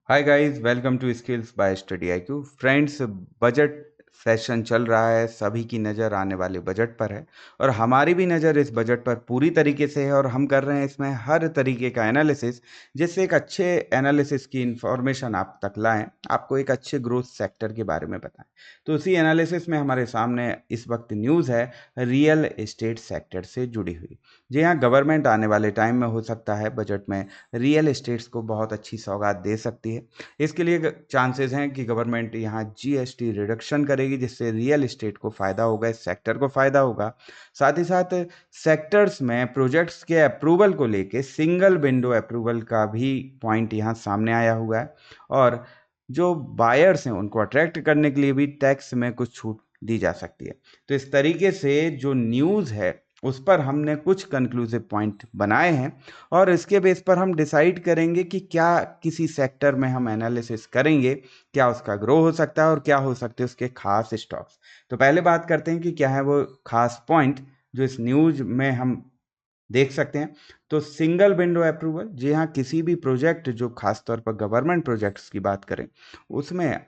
Hi guys, welcome to Skills by Study IQ. Friends, budget session चल रहा है। सभी की नज़र आने वाले बजट पर है और हमारी भी नज़र इस बजट पर पूरी तरीके से है और हम कर रहे हैं इसमें हर तरीके का एनालिसिस, जिससे एक अच्छे एनालिसिस की इंफॉर्मेशन आप तक लाएं, आपको एक अच्छे ग्रोथ सेक्टर के बारे में बताएं। तो उसी एनालिसिस में हमारे सामने इस वक्त न्यूज़ है रियल एस्टेट सेक्टर से जुड़ी हुई। जी हाँ, गवर्नमेंट आने वाले टाइम में हो सकता है बजट में रियल एस्टेट्स को बहुत अच्छी सौगात दे सकती है। इसके लिए चांसेस हैं कि गवर्नमेंट यहाँ जीएसटी रिडक्शन करेगी, जिससे रियल एस्टेट को फ़ायदा होगा, इस सेक्टर को फ़ायदा होगा। साथ ही साथ सेक्टर्स में प्रोजेक्ट्स के अप्रूवल को लेके सिंगल विंडो अप्रूवल का भी पॉइंट यहाँ सामने आया हुआ है और जो बायर्स हैं उनको अट्रैक्ट करने के लिए भी टैक्स में कुछ छूट दी जा सकती है। तो इस तरीके से जो न्यूज़ है उस पर हमने कुछ कंक्लूसिव पॉइंट बनाए हैं और इसके बेस पर हम डिसाइड करेंगे कि क्या किसी सेक्टर में हम एनालिसिस करेंगे, क्या उसका ग्रो हो सकता है और क्या हो सकते हैं उसके खास स्टॉक्स। तो पहले बात करते हैं कि क्या है वो खास पॉइंट जो इस न्यूज में हम देख सकते हैं। तो सिंगल विंडो अप्रूवल, जी हाँ, किसी भी प्रोजेक्ट जो खासतौर पर गवर्नमेंट प्रोजेक्ट्स की बात करें, उसमें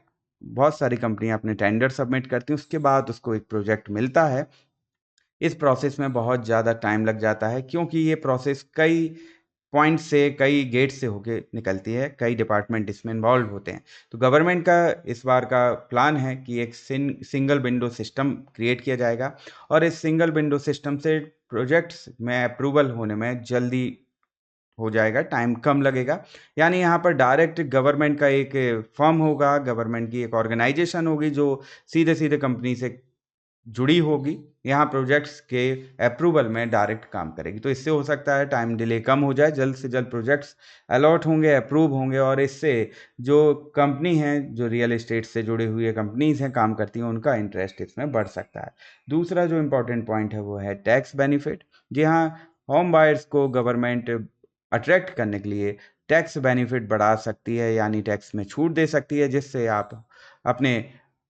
बहुत सारी कंपनियां अपने टेंडर सबमिट करती हैं, उसके बाद उसको एक प्रोजेक्ट मिलता है। इस प्रोसेस में बहुत ज़्यादा टाइम लग जाता है क्योंकि ये प्रोसेस कई पॉइंट से, कई गेट से होके निकलती है, कई डिपार्टमेंट इसमें इन्वॉल्व होते हैं। तो गवर्नमेंट का इस बार का प्लान है कि एक सिंगल विंडो सिस्टम क्रिएट किया जाएगा और इस सिंगल विंडो सिस्टम से प्रोजेक्ट्स में अप्रूवल होने में जल्दी हो जाएगा, टाइम कम लगेगा। यानी यहाँ पर डायरेक्ट गवर्नमेंट का एक फर्म होगा, गवर्नमेंट की एक ऑर्गेनाइजेशन होगी जो सीधे-सीधे कंपनी से जुड़ी होगी, यहाँ प्रोजेक्ट्स के अप्रूवल में डायरेक्ट काम करेगी। तो इससे हो सकता है टाइम डिले कम हो जाए, जल्द से जल्द प्रोजेक्ट्स अलॉट होंगे, अप्रूव होंगे और इससे जो कंपनी हैं, जो रियल एस्टेट से जुड़ी हुई कंपनीज़ हैं, काम करती हैं, उनका इंटरेस्ट इसमें बढ़ सकता है। दूसरा जो इम्पोर्टेंट पॉइंट है वो है टैक्स बेनिफिट। जी हाँ, होम बायर्स को गवर्नमेंट अट्रैक्ट करने के लिए टैक्स बेनिफिट बढ़ा सकती है, यानी टैक्स में छूट दे सकती है, जिससे आप अपने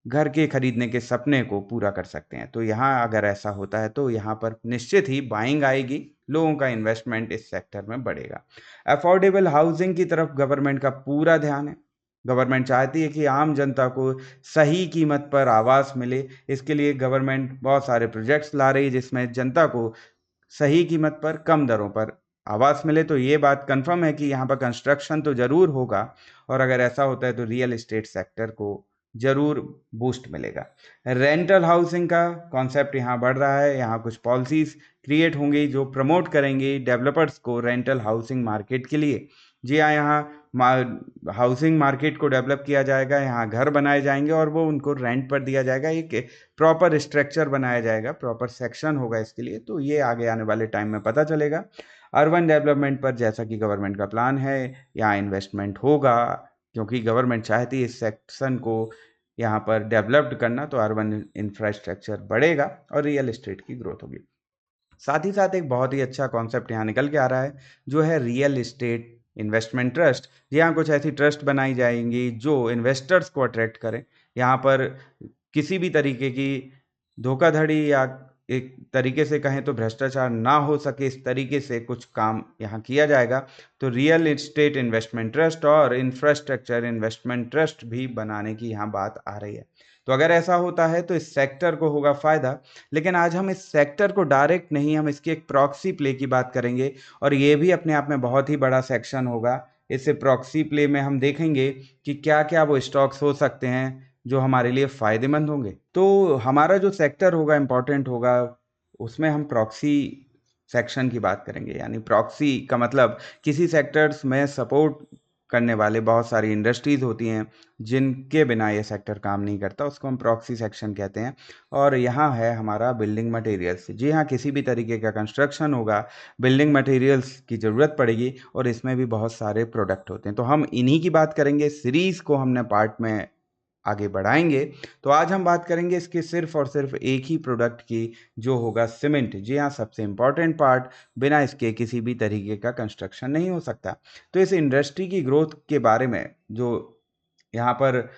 घर के खरीदने के सपने को पूरा कर सकते हैं। तो यहाँ अगर ऐसा होता है तो यहाँ पर निश्चित ही बाइंग आएगी, लोगों का इन्वेस्टमेंट इस सेक्टर में बढ़ेगा। अफोर्डेबल हाउसिंग की तरफ गवर्नमेंट का पूरा ध्यान है। गवर्नमेंट चाहती है कि आम जनता को सही कीमत पर आवास मिले। इसके लिए गवर्नमेंट बहुत सारे प्रोजेक्ट्स ला रही है जिसमें जनता को सही कीमत पर कम दरों पर आवास मिले। तो ये बात कंफर्म है कि यहाँ पर कंस्ट्रक्शन तो ज़रूर होगा और अगर ऐसा होता है तो रियल एस्टेट सेक्टर को ज़रूर बूस्ट मिलेगा। रेंटल हाउसिंग का कॉन्सेप्ट यहाँ बढ़ रहा है। यहाँ कुछ पॉलिसीज़ क्रिएट होंगी जो प्रमोट करेंगी डेवलपर्स को रेंटल हाउसिंग मार्केट के लिए। जी हाँ, यहाँ हाउसिंग मार्केट को डेवलप किया जाएगा, यहाँ घर बनाए जाएंगे और वो उनको रेंट पर दिया जाएगा। एक प्रॉपर स्ट्रक्चर बनाया जाएगा, प्रॉपर सेक्शन होगा इसके लिए। तो ये आगे आने वाले टाइम में पता चलेगा। अर्बन डेवलपमेंट पर जैसा कि गवर्नमेंट का प्लान है, यहाँ इन्वेस्टमेंट होगा क्योंकि गवर्नमेंट चाहती है इस सेक्शन को यहाँ पर डेवलप्ड करना। तो अर्बन इंफ्रास्ट्रक्चर बढ़ेगा और रियल एस्टेट की ग्रोथ होगी। साथ ही साथ एक बहुत ही अच्छा कॉन्सेप्ट यहाँ निकल के आ रहा है जो है रियल एस्टेट इन्वेस्टमेंट ट्रस्ट। यहाँ कुछ ऐसी ट्रस्ट बनाई जाएंगी जो इन्वेस्टर्स को अट्रैक्ट करें। यहाँ पर किसी भी तरीके की धोखाधड़ी या एक तरीके से कहें तो भ्रष्टाचार ना हो सके, इस तरीके से कुछ काम यहाँ किया जाएगा। तो रियल एस्टेट इन्वेस्टमेंट ट्रस्ट और इंफ्रास्ट्रक्चर इन्वेस्टमेंट ट्रस्ट भी बनाने की यहाँ बात आ रही है। तो अगर ऐसा होता है तो इस सेक्टर को होगा फ़ायदा। लेकिन आज हम इस सेक्टर को डायरेक्ट नहीं, हम इसकी एक प्रॉक्सी प्ले की बात करेंगे और ये भी अपने आप में बहुत ही बड़ा सेक्शन होगा। इस प्रॉक्सी प्ले में हम देखेंगे कि क्या-क्या वो स्टॉक्स हो सकते हैं जो हमारे लिए फ़ायदेमंद होंगे। तो हमारा जो सेक्टर होगा, इम्पोर्टेंट होगा, उसमें हम प्रॉक्सी सेक्शन की बात करेंगे। यानी प्रॉक्सी का मतलब किसी सेक्टर्स में सपोर्ट करने वाले बहुत सारी इंडस्ट्रीज़ होती हैं जिनके बिना ये सेक्टर काम नहीं करता, उसको हम प्रॉक्सी सेक्शन कहते हैं। और यहाँ है हमारा बिल्डिंग मटेरियल्स। जी हाँ, किसी भी तरीके का कंस्ट्रक्शन होगा, बिल्डिंग मटेरियल्स की ज़रूरत पड़ेगी और इसमें भी बहुत सारे प्रोडक्ट होते हैं। तो हम इन्हीं की बात करेंगे, सीरीज़ को हमने पार्ट में आगे बढ़ाएंगे। तो आज हम बात करेंगे इसके सिर्फ और सिर्फ एक ही प्रोडक्ट की, जो होगा सीमेंट। जी हाँ, सबसे इम्पॉर्टेंट पार्ट, बिना इसके किसी भी तरीके का कंस्ट्रक्शन नहीं हो सकता। तो इस इंडस्ट्री की ग्रोथ के बारे में जो यहाँ पर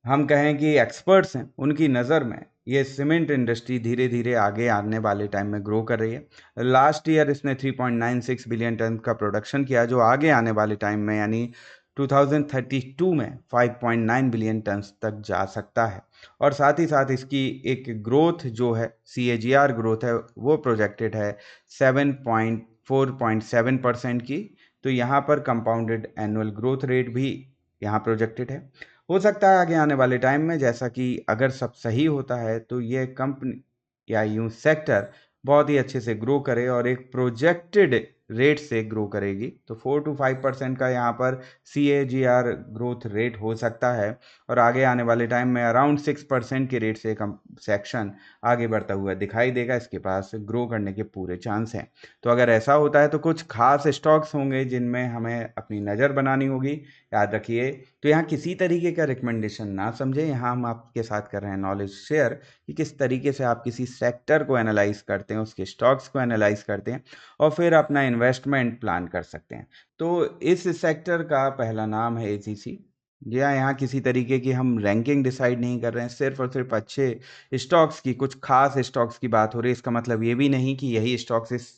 हम कहें कि एक्सपर्ट्स हैं, उनकी नज़र में ये सीमेंट इंडस्ट्री धीरे धीरे आगे आने वाले टाइम में ग्रो कर रही है। लास्ट ईयर इसने 3.96 बिलियन टन का प्रोडक्शन किया, जो आगे आने वाले टाइम में यानी 2032 में 5.9 बिलियन टन तक जा सकता है। और साथ ही साथ इसकी एक ग्रोथ जो है CAGR ग्रोथ है वो प्रोजेक्टेड है 4.7% की। तो यहाँ पर कंपाउंडेड एनुअल ग्रोथ रेट भी यहाँ प्रोजेक्टेड है। हो सकता है आगे आने वाले टाइम में, जैसा कि अगर सब सही होता है, तो ये कंपनी या यूं सेक्टर बहुत ही अच्छे से ग्रो करे और एक प्रोजेक्टेड रेट से ग्रो करेगी। तो 4 to 5% का यहाँ पर CAGR ग्रोथ रेट हो सकता है और आगे आने वाले टाइम में अराउंड 6% के रेट से सेक्शन आगे बढ़ता हुआ दिखाई देगा। इसके पास ग्रो करने के पूरे चांस हैं। तो अगर ऐसा होता है तो कुछ खास स्टॉक्स होंगे जिनमें हमें अपनी नज़र बनानी होगी। याद रखिए, तो यहाँ किसी तरीके का रिकमेंडेशन ना समझे, यहाँ हम आपके साथ कर रहे हैं नॉलेज शेयर कि किस तरीके से आप किसी सेक्टर को एनालाइज करते हैं, उसके स्टॉक्स को एनालाइज करते हैं और फिर अपना इन्वेस्टमेंट प्लान कर सकते हैं। तो इस सेक्टर का पहला नाम है ACC। जी हाँ, यहाँ किसी तरीके की हम रैंकिंग डिसाइड नहीं कर रहे हैं, सिर्फ और सिर्फ अच्छे स्टॉक्स की, कुछ खास स्टॉक्स की बात हो रही है। इसका मतलब ये भी नहीं कि यही स्टॉक्स इस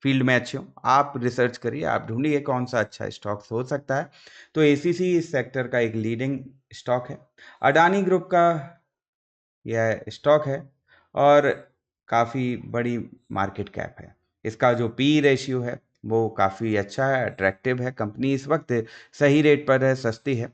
फील्ड में अच्छे हों। आप रिसर्च करिए, आप ढूंढिए कौन सा अच्छा स्टॉक्स हो सकता है। तो ACC इस सेक्टर का एक लीडिंग स्टॉक है। अडानी ग्रुप का यह स्टॉक है और काफ़ी बड़ी मार्केट कैप है। इसका जो पी रेशियो है वो काफ़ी अच्छा है, अट्रैक्टिव है। कंपनी इस वक्त सही रेट पर है, सस्ती है।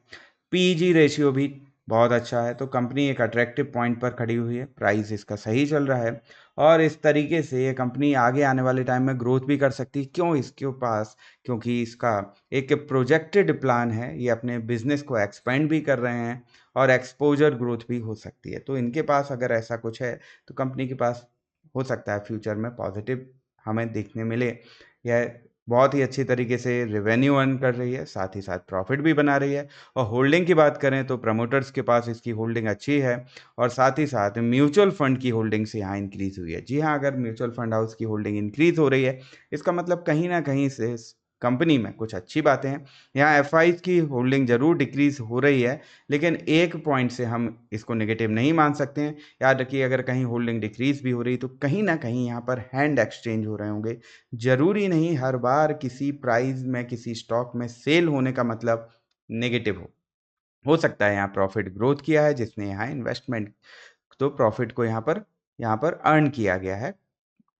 PEG रेशियो भी बहुत अच्छा है। तो कंपनी एक अट्रैक्टिव पॉइंट पर खड़ी हुई है, प्राइस इसका सही चल रहा है और इस तरीके से ये कंपनी आगे आने वाले टाइम में ग्रोथ भी कर सकती है। क्यों? इसके पास, क्योंकि इसका एक प्रोजेक्टेड प्लान है, ये अपने बिजनेस को एक्सपेंड भी कर रहे हैं और एक्सपोजर ग्रोथ भी हो सकती है। तो इनके पास अगर ऐसा कुछ है तो कंपनी के पास हो सकता है फ्यूचर में पॉजिटिव हमें देखने मिले। यह बहुत ही अच्छी तरीके से रेवेन्यू अर्न कर रही है, साथ ही साथ प्रॉफिट भी बना रही है। और होल्डिंग की बात करें तो प्रमोटर्स के पास इसकी होल्डिंग अच्छी है और साथ ही साथ म्यूचुअल फंड की होल्डिंग से यहाँ इंक्रीज हुई है। जी हाँ, अगर म्यूचुअल फंड हाउस की होल्डिंग इंक्रीज हो रही है, इसका मतलब कहीं ना कहीं से कंपनी में कुछ अच्छी बातें हैं। यहाँ एफआईज की होल्डिंग जरूर डिक्रीज हो रही है, लेकिन एक पॉइंट से हम इसको नेगेटिव नहीं मान सकते हैं। याद रखिए, अगर कहीं होल्डिंग डिक्रीज भी हो रही तो कहीं ना कहीं यहाँ पर हैंड एक्सचेंज हो रहे होंगे। जरूरी नहीं हर बार किसी प्राइस में किसी स्टॉक में सेल होने का मतलब नेगेटिव हो सकता है यहाँ प्रॉफिट ग्रोथ किया है जिसने यहाँ इन्वेस्टमेंट, तो प्रॉफिट को यहाँ पर अर्न किया गया है।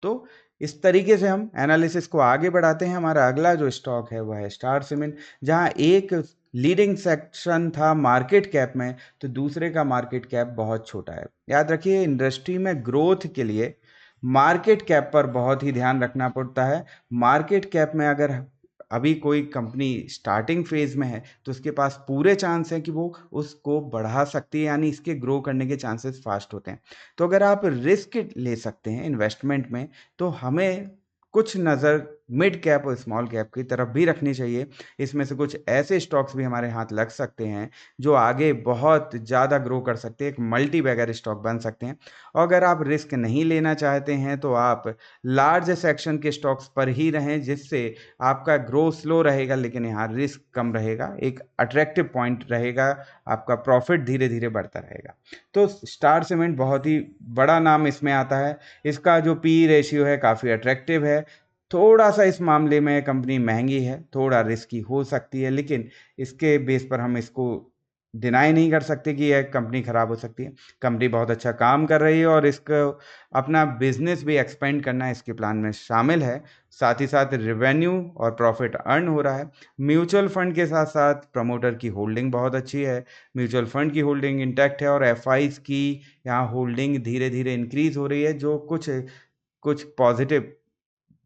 तो इस तरीके से हम एनालिसिस को आगे बढ़ाते हैं। हमारा अगला जो स्टॉक है वह है स्टार सीमेंट, जहां एक लीडिंग सेक्शन था मार्केट कैप में, तो दूसरे का मार्केट कैप बहुत छोटा है। याद रखिए, इंडस्ट्री में ग्रोथ के लिए मार्केट कैप पर बहुत ही ध्यान रखना पड़ता है। मार्केट कैप में अगर अभी कोई कंपनी स्टार्टिंग फेज में है तो उसके पास पूरे चांस हैं कि वो उसको बढ़ा सकती है, यानी इसके ग्रो करने के चांसेस फास्ट होते हैं। तो अगर आप रिस्क ले सकते हैं इन्वेस्टमेंट में, तो हमें कुछ नज़र मिड कैप और स्मॉल कैप की तरफ भी रखनी चाहिए। इसमें से कुछ ऐसे स्टॉक्स भी हमारे हाथ लग सकते हैं जो आगे बहुत ज़्यादा ग्रो कर सकते हैं, एक मल्टी बैगर स्टॉक बन सकते हैं। और अगर आप रिस्क नहीं लेना चाहते हैं तो आप लार्ज सेक्शन के स्टॉक्स पर ही रहें, जिससे आपका ग्रो स्लो रहेगा लेकिन यहाँ रिस्क कम रहेगा, एक अट्रैक्टिव पॉइंट रहेगा, आपका प्रॉफिट धीरे धीरे बढ़ता रहेगा। तो स्टार सीमेंट बहुत ही बड़ा नाम इसमें आता है। इसका जो पी रेशियो है काफ़ी अट्रैक्टिव है। थोड़ा सा इस मामले में कंपनी महंगी है, थोड़ा रिस्की हो सकती है, लेकिन इसके बेस पर हम इसको डिनाई नहीं कर सकते कि यह कंपनी खराब हो सकती है। कंपनी बहुत अच्छा काम कर रही है और इसको अपना बिजनेस भी एक्सपेंड करना इसके प्लान में शामिल है। साथ ही साथ रेवेन्यू और प्रॉफिट अर्न हो रहा है। म्यूचुअल फंड के साथ साथ प्रमोटर की होल्डिंग बहुत अच्छी है। म्यूचुअल फंड की होल्डिंग इंटैक्ट है और एफआईज की यहाँ होल्डिंग धीरे धीरे इंक्रीज हो रही है, जो कुछ कुछ पॉजिटिव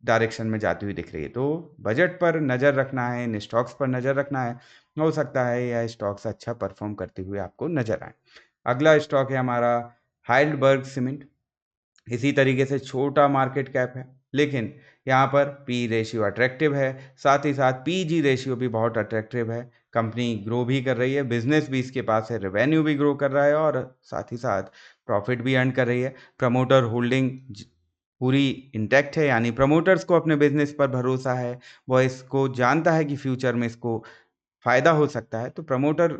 डायरेक्शन में जाती हुई दिख रही है। तो बजट पर नज़र रखना है, इन स्टॉक्स पर नज़र रखना है। हो सकता है यह स्टॉक्स अच्छा परफॉर्म करते हुए आपको नजर आए। अगला स्टॉक है हमारा हाइडेलबर्ग सीमेंट। इसी तरीके से छोटा मार्केट कैप है, लेकिन यहाँ पर पी रेशियो अट्रैक्टिव है, साथ ही साथ पीजी रेशियो भी बहुत अट्रैक्टिव है। कंपनी ग्रो भी कर रही है, बिजनेस भी इसके पास है, रेवेन्यू भी ग्रो कर रहा है और साथ ही साथ प्रॉफिट भी अर्न कर रही है। प्रमोटर होल्डिंग पूरी इंटैक्ट है, यानी प्रमोटर्स को अपने बिजनेस पर भरोसा है, वह इसको जानता है कि फ्यूचर में इसको फायदा हो सकता है, तो प्रमोटर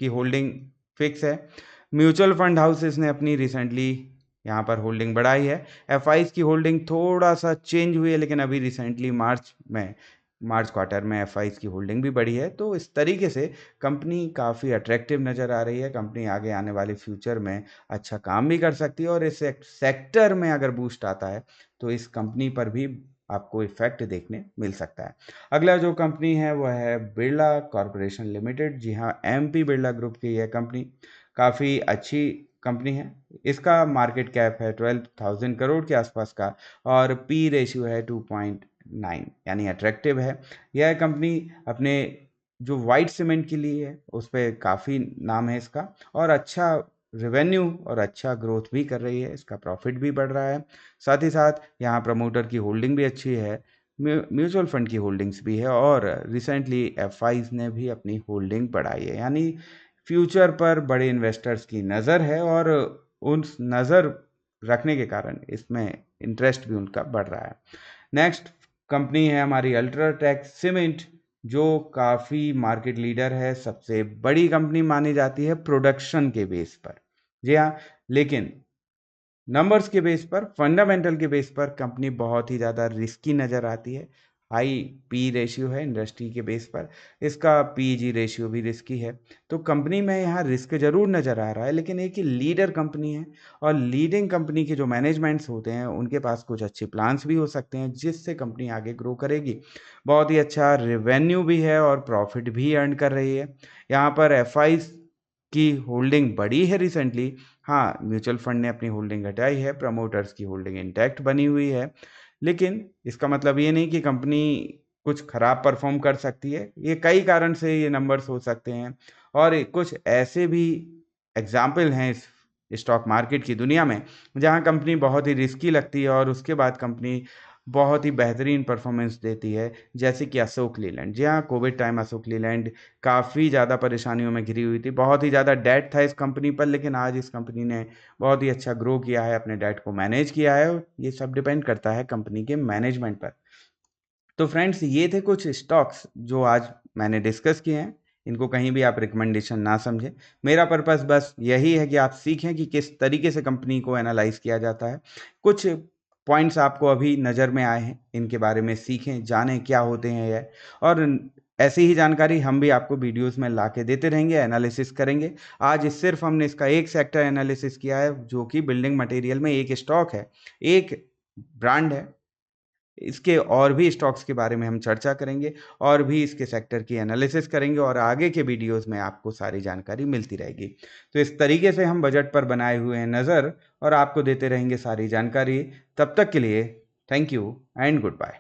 की होल्डिंग फिक्स है। म्यूचुअल फंड हाउसेस ने अपनी रिसेंटली यहाँ पर होल्डिंग बढ़ाई है। एफआईज की होल्डिंग थोड़ा सा चेंज हुई है, लेकिन अभी रिसेंटली मार्च में मार्च क्वार्टर में एफआईज की होल्डिंग भी बढ़ी है। तो इस तरीके से कंपनी काफ़ी अट्रैक्टिव नज़र आ रही है। कंपनी आगे आने वाले फ्यूचर में अच्छा काम भी कर सकती है और इस सेक्टर में अगर बूस्ट आता है तो इस कंपनी पर भी आपको इफेक्ट देखने मिल सकता है। अगला जो कंपनी है वो है बिरला कॉरपोरेशन लिमिटेड। जी हाँ, एमपी बिरला ग्रुप की यह कंपनी काफ़ी अच्छी कंपनी है। इसका मार्केट कैप है 12,000 करोड़ के आसपास का और पी रेशियो है 2.9, यानी अट्रैक्टिव है। यह कंपनी अपने जो वाइट सीमेंट के लिए है उस पर काफ़ी नाम है इसका, और अच्छा रेवेन्यू और अच्छा ग्रोथ भी कर रही है। इसका प्रॉफिट भी बढ़ रहा है। साथ ही साथ यहाँ प्रमोटर की होल्डिंग भी अच्छी है, म्यूचुअल फंड की होल्डिंग्स भी है, और रिसेंटली एफआईज ने भी अपनी होल्डिंग बढ़ाई है। यानी फ्यूचर पर बड़े इन्वेस्टर्स की नज़र है और उन नज़र रखने के कारण इसमें इंटरेस्ट भी उनका बढ़ रहा है। नेक्स्ट कंपनी है हमारी अल्ट्राटेक सीमेंट, जो काफ़ी मार्केट लीडर है, सबसे बड़ी कंपनी मानी जाती है प्रोडक्शन के बेस पर। जी हाँ, लेकिन नंबर्स के बेस पर, फंडामेंटल के बेस पर कंपनी बहुत ही ज़्यादा रिस्की नज़र आती है। हाई पी रेशियो है इंडस्ट्री के बेस पर, इसका पीजी रेशियो भी रिस्की है। तो कंपनी में यहाँ रिस्क ज़रूर नज़र आ रहा है, लेकिन एक ही लीडर कंपनी है और लीडिंग कंपनी के जो मैनेजमेंट्स होते हैं उनके पास कुछ अच्छे प्लान्स भी हो सकते हैं जिससे कंपनी आगे ग्रो करेगी। बहुत ही अच्छा रेवेन्यू भी है और प्रॉफिट भी अर्न कर रही है। यहाँ पर एफआईज की होल्डिंग बढ़ी है रिसेंटली। हाँ, म्यूचुअल फंड ने अपनी होल्डिंग घटाई है, प्रमोटर्स की होल्डिंग इंटैक्ट बनी हुई है, लेकिन इसका मतलब ये नहीं कि कंपनी कुछ खराब परफॉर्म कर सकती है। ये कई कारण से ये नंबर्स हो सकते हैं और कुछ ऐसे भी एग्जाम्पल हैं इस स्टॉक मार्केट की दुनिया में जहाँ कंपनी बहुत ही रिस्की लगती है और उसके बाद कंपनी बहुत ही बेहतरीन परफॉर्मेंस देती है, जैसे कि अशोक लीलैंड। जी हाँ, कोविड टाइम अशोक लीलैंड काफ़ी ज़्यादा परेशानियों में घिरी हुई थी, बहुत ही ज़्यादा डेट था इस कंपनी पर, लेकिन आज इस कंपनी ने बहुत ही अच्छा ग्रो किया है, अपने डेट को मैनेज किया है। ये सब डिपेंड करता है कंपनी के मैनेजमेंट पर। तो फ्रेंड्स, ये थे कुछ स्टॉक्स जो आज मैंने डिस्कस किए हैं। इनको कहीं भी आप रिकमेंडेशन ना समझें। मेरा पर्पस बस यही है कि आप सीखें कि किस तरीके से कंपनी को एनालाइज किया जाता है। कुछ पॉइंट्स आपको अभी नज़र में आए हैं, इनके बारे में सीखें, जानें क्या होते हैं ये, और ऐसी ही जानकारी हम भी आपको वीडियोस में ला के देते रहेंगे, एनालिसिस करेंगे। आज सिर्फ हमने इसका एक सेक्टर एनालिसिस किया है जो कि बिल्डिंग मटेरियल में एक स्टॉक है, एक ब्रांड है। इसके और भी स्टॉक्स के बारे में हम चर्चा करेंगे और भी इसके सेक्टर की एनालिसिस करेंगे और आगे के वीडियोस में आपको सारी जानकारी मिलती रहेगी। तो इस तरीके से हम बजट पर बनाए हुए हैं नज़र और आपको देते रहेंगे सारी जानकारी। तब तक के लिए thank you and good bye.